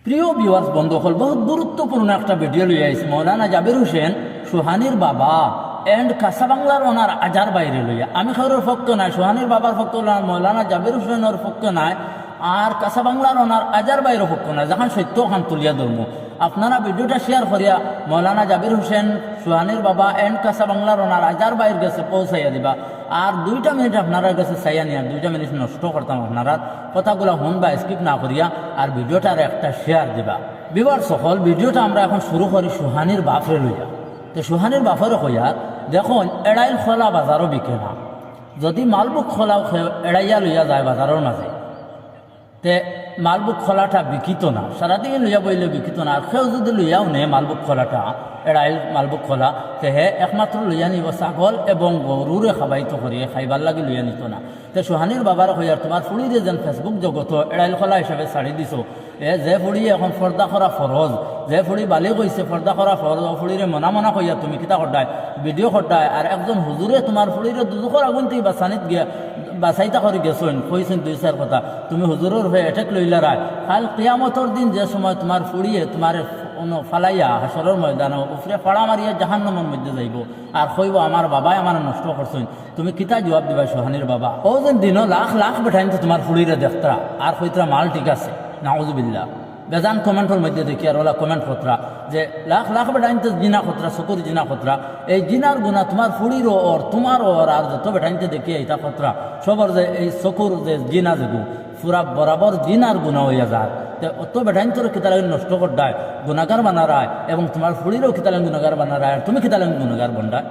প্রিয় ভিউয়ার্স বন্ধুসকল, বহুত গুরুত্বপূর্ণ একটা ভিডিও লই আইছি মৌলানা জাবির হোসেন সুহানির বাবা এন্ড কাঁচাবাংলার ওনার আজার বাইরে লইয়া। আমি কারোর পক্ষ নাই, সুহানির বাবার পক্ষ নাই, মৌলানা জাবির হোসেনের পক্ষ নাই, আর কাঁচাবাংলার ওনার আজার বাইরের পক্ষ নাই। যখন সত্য ওখান তুলিয়া ধরবো, আপনারা ভিডিওটা শেয়ার করিয়া মৌলানা জাবির হোসেন সুহানির বাবা এন্ড কাঁচাবাংলার ওনার আজার বাইর গেছে পৌঁছাইয়া দিবা। আর 2 মিনিট আপনারা কাছে চাইয়া নিয়ে 2 মিনিট নষ্ট করতাম, আপনারা কথাগুলো শুনবা স্কিপ না করিয়া, আর ভিডিওটার একটা শেয়ার দিবা। বিবার সকল ভিডিওটা আমরা এখন শুরু করি সুহানির বাপরে লইয়া। তো সুহানির বাপরে কইয়া দেখুন, এড়াইল খোলা বাজারও বিকে না। যদি মালবুক খোলা এড়াইয়া লইয়া যায় বাজারের মাঝে, তে মালবুক খোলাটা বিকিত না, সারাদিন লইয়া বইলে বিকিত না। আর সেও যদি লইয়াও নে মালবুক খোলাটা, এড়াইল মালবুক খোলা, তে হে একমাত্র লইয়া নিব ছাগল এবং গরুরে খাবাইত করিয়ে খাইবার লাগে লইয়া নিত না। তে সুহানির বাবার হইয়ার তোমার ফুড়িরে যেন ফেসবুক জগত এড়াইল খোলা হিসাবে ছাড়ি দিছ, যে ফুড়ি এখন ফর্দা করা ফরজ, যে ফুড়ি বালি কইছে ফর্দা করা ফরজ, ও ফুড়িরে মনা মনা কইয়া তুমি কিতা করতায় ভিডিও করতায়। আর একজন হুজুরে তোমার ফুড়িরে দুজুখর আগুন থেকে বাসানিত গিয়া বাসাইতা করে গেছেন, কইছেন 2-4 কথা, তুমি হুজুরের হয়ে এটেক লইলা রায়। কাল কিয়ামতর দিন যে সময় তোমার ফুড়িয়ে তোমার ফালাইয়া হাসরের ময়দানে উপরে ফাড়া মারিয়া জাহান্নামের মধ্যে যাইব, আর কইব আমার বাবাই আমার নষ্ট করছেন, তুমি কিতা জবাব দিবা সুহানির বাবা? ও যেন দিনও লাখ লাখ বেঠাইন তোমার ফুড়িরে দেখতরা আর কইতরা মাল ঠিক আছে, নাউজুবিল্লাহ। বেজান কমেন্টের মধ্যে দেখি আর ওলা কমেন্ট খতরা যে লাখ লাখ বেটাইনতে জিনা খতরা, চকুর জিনা খতরা। এই জিনার গুণা তোমার ফুড়িরও ওর তোমার ওর আর যত বেটাইনতে দেখি এইটা খতরা সবর যে এই চকুর যে জিনা যেগু পুরা বরাবর জিনার গুণা হইয়া যায়। তো অত বেটাইনতর কিতালে নষ্ট করদায়, গুণাগার বানারায়, এবং তোমার ফুড়িরও কিতালে গুণাগার বানারায়, আর তুমি কিতালে গুণাগার বন্ধায়।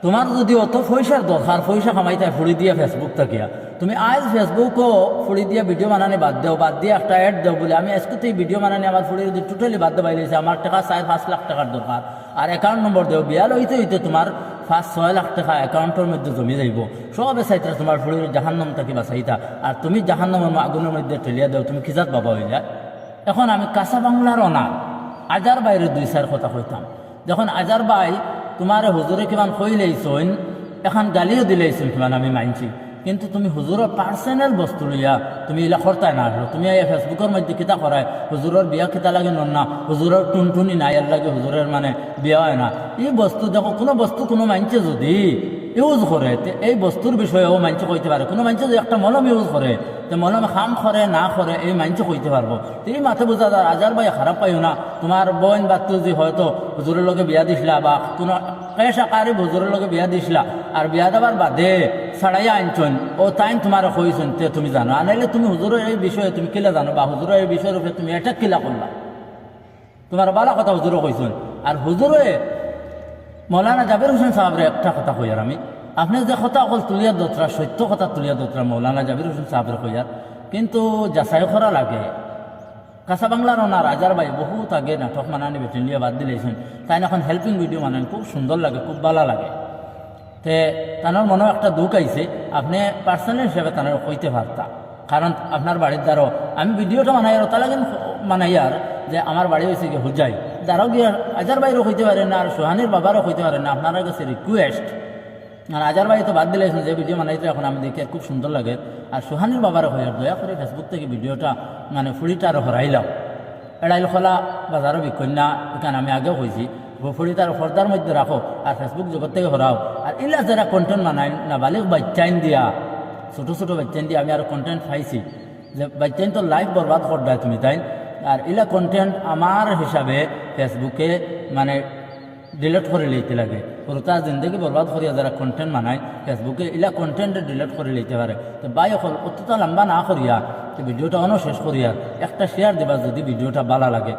তোমার যদি অত পয়সার দরকার, পয়সা কামাইতে ফুড়ি দিয়ে ফেসবুক থাকিয়া, তুমি আজ ফেসবুকও ফুড়ি দিয়ে ভিডিও বানানি বাদ দেও, বাদ দিয়ে একটা অ্যাড দেও বলে আমি আজকে তো এই ভিডিও বানানি আমার ফুড়ি যদি টোটালি বাদ দেওয়া হয়েছে, আমার টাকা 4-5 লাখ টাকার দরকার, আর অ্যাকাউন্ট নম্বর দেও, বিয়াল হইতে হইতে তোমার 5-6 লাখ টাকা অ্যাকাউন্টের মধ্যে জমি যাইব। সবে চাইতে তোমার ফুড়ির জাহান্নাম থাকি বাঁচাইতা, আর তুমি জাহান্নামের আগুনের মধ্যে ঠেলিয়া দেও, তুমি কিজাত বাবা হয়ে যায়। এখন আমি কাঁচাবাংলার অনার আজার বাইরে 2-4 কথা কইতাম। যখন আজার বাই তোমার হুজুরে কিমান কইলেইছইন, এখন গালিও দিলেইছইন কিমান আমি মানছি, কিন্তু তুমি হুজুরের পার্সোনাল বস্তু লইয়া তুমি এলা করতাই না। তুমি এই ফেসবুকের মধ্যে কিতা করায় হুজুরের বিয়া কিতা লাগে না, হুজুরের টুনটুনি নাই এর লাগে হুজুরের মানে বিয়া হয় না। এই বস্তু দেখো, কোনো বস্তু কোনো মানছে যদি ইউজ করে, এই বস্তুর বিষয়েও মানছে কইতে পারে। কোনো মানছে যদি একটা মলম ইউজ করে, তো মলমে খাম করে না করে এই মানছে কইতে পারবো। তো এই মাথা বোঝা যায় আজার ভাই খারাপ পাইও না। তোমার বোন বাত্তু যে হয়তো হুজুরের লগে বিয়া দিছিলা, বা কোনো কেশ আকারে হুজুরের লগে বিয়া দিছিলা, আর বিয়া দেবার বাদে ছাড়াইয়া আনছন, ও তাই তোমার কইছেন, তে তুমি জানো। আনাইলে তুমি হুজুরের এই বিষয়ে তুমি কিলা জানো, বা হুজুরের এই বিষয়ের উপরে তুমি এটা কিলা করলা, তোমার বালা কথা হুজুরও কইছেন। আর হুজুরে মৌলানা জাবির হোসেন সাহেবের একটা কথা কইয়ার আমি, আপনি যে কথা অকল তুলিয়া দোতরা, সত্য কথা তুলিয়া দোতরা মৌলানা জাবির হোসেন সাহেবের কইয়ার, কিন্তু যাচাই করা লাগে। কাঁচাবাংলার ওনার আজার ভাই বহুত আগে নাটক মানানি বেটেলিয়া বাদ দিলেছেন, তাই এখন হেল্পিং ভিডিও মানেন, খুব সুন্দর লাগে, খুব ভালো লাগে। তে তানোর মনেও একটা দুঃখ আইছে, আপনি পার্সোনাল হিসেবে তানোর কইতে পারতা, কারণ আপনার বাড়ির দ্বারও আমি ভিডিওটা মানাই আর তাহলে মানাইয়ার যে আমার বাড়ি হয়েছে গিয়ে হুজাই যারাও গিয়ে আজার বাইরও হইতে পারেন না, আর সুহানির বাবারও হইতে পারেন না। আপনার কাছে রিকোয়েস্ট, আর আজার ভাই তো বাদ দিলেছেন যে ভিডিও বানাইতে এখন আমি দেখি খুব সুন্দর লাগে। আর সুহানির বাবারও হইয়ার দয়া করে ফেসবুক থেকে ভিডিওটা মানে ফুড়িটা আরও হরাইলাম। এড়াইল খোলা বাজারও বিক্ষণ না, এখানে আমি আগেও কইছি, ফুড়িটার পর্দার মধ্যে রাখো, আর ফেসবুক জগৎ থেকে হরাও। আর ইলা যারা কন্টেন্ট বানায় না, বালিক বাচ্চাইন দিয়া, ছোটো ছোটো বাচ্চাইন দিয়া আমি আরও কন্টেন্ট পাইছি, যে বাচ্চাইন তো লাইফ বরবাদ করদায় তুমি তাই। আর ইলা কন্টেন্ট আমার হিসাবে ফেসবুকে মানে ডিলেট করে লইতে লাগে। পুরোটা জিন্দগি বরবাদ করিয়া যারা কন্টেন্ট বানায় ফেসবুকে, ইলা কন্টেন্ট ডিলেট করে লইতে পারে। তো বাই অকল অতটা লম্বা না করিয়া ভিডিওটা অন শেষ করিয়া একটা শেয়ার দিবা যদি ভিডিওটা ভালো লাগে।